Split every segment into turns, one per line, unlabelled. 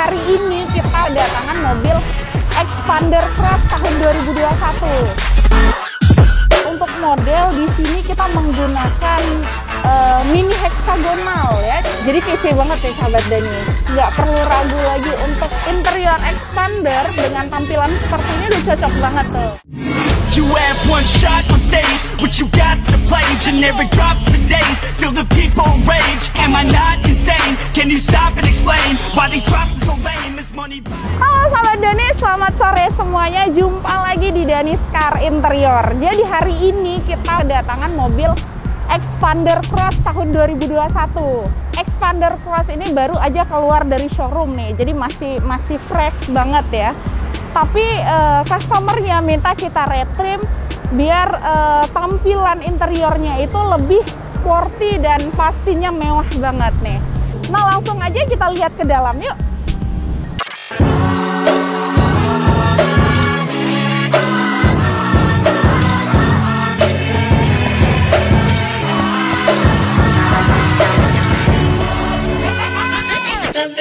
hari ini kita kedatangan mobil Xpander Cross tahun 2021. Untuk model di sini kita menggunakan mini heksagonal ya. Jadi kece banget ya sahabat Dani. Nggak perlu ragu lagi untuk interior Xpander dengan tampilan seperti ini udah cocok banget tuh.
You have one shot on stage, what you got to play? Generic drops for days, still the people rage. Am I not insane? Can you stop and explain why these drops are so lame? This money.
Halo sahabat Dani, selamat sore semuanya. Jumpa lagi di Dani's Car Interior. Jadi hari ini kita kedatangan mobil Xpander Cross tahun 2021. Xpander Cross ini baru aja keluar dari showroom nih, jadi masih fresh banget ya. Tapi customernya minta kita retrim biar tampilan interiornya itu lebih sporty dan pastinya mewah banget nih. Nah langsung aja kita lihat ke dalam yuk.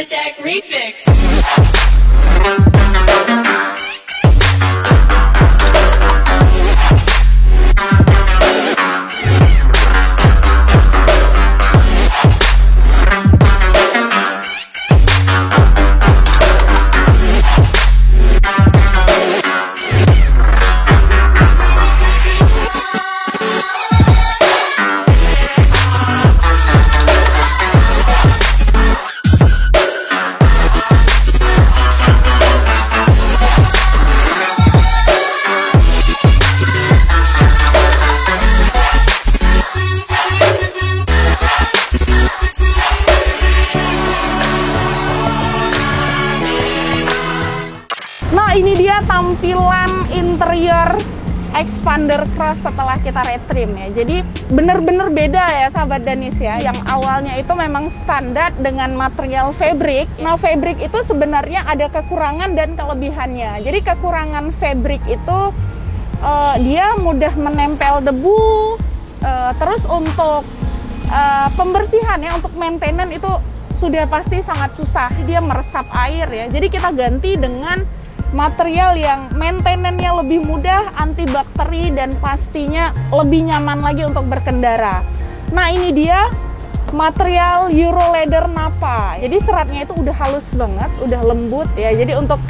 Jack Refix.
Nah ini dia tampilan interior Xpander Cross setelah kita retrim ya. Jadi bener-bener beda ya sahabat Danis ya. Yang awalnya itu memang standar dengan material fabric. Nah fabric itu sebenarnya ada kekurangan dan kelebihannya. Jadi kekurangan fabric itu dia mudah menempel debu. Terus untuk pembersihan ya, untuk maintenance itu sudah pasti sangat susah. Dia meresap air ya. Jadi kita ganti dengan material yang maintenance-nya lebih mudah, antibakteri, dan pastinya lebih nyaman lagi untuk berkendara. Nah ini dia material Euro Leather Nappa. Jadi seratnya itu udah halus banget, udah lembut ya. Jadi untuk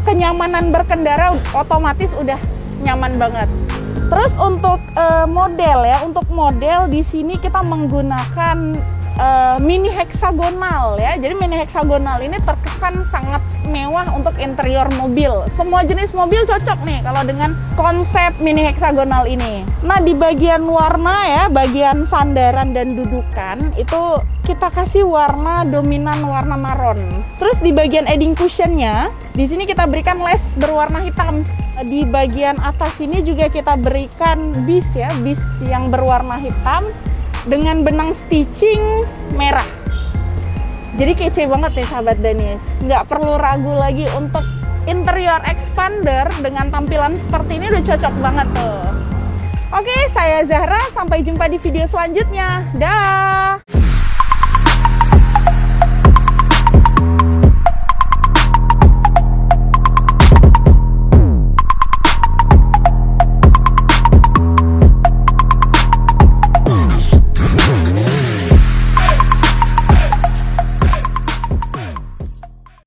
kenyamanan berkendara otomatis udah nyaman banget. Terus untuk model ya, untuk model di sini kita menggunakan mini heksagonal ya. Jadi mini heksagonal ini terkesan sangat mewah untuk interior mobil. Semua jenis mobil cocok nih kalau dengan konsep mini heksagonal ini. Nah di bagian warna ya, bagian sandaran dan dudukan itu kita kasih warna dominan warna marron. Terus di bagian adding cushionnya, di sini kita berikan les berwarna hitam. Di bagian atas ini juga kita berikan bis ya, bis yang berwarna hitam dengan benang stitching merah. Jadi kece banget nih sahabat Danis. Nggak perlu ragu lagi untuk interior Xpander dengan tampilan seperti ini udah cocok banget tuh. Oke, saya Zahra. Sampai jumpa di video selanjutnya. Dah.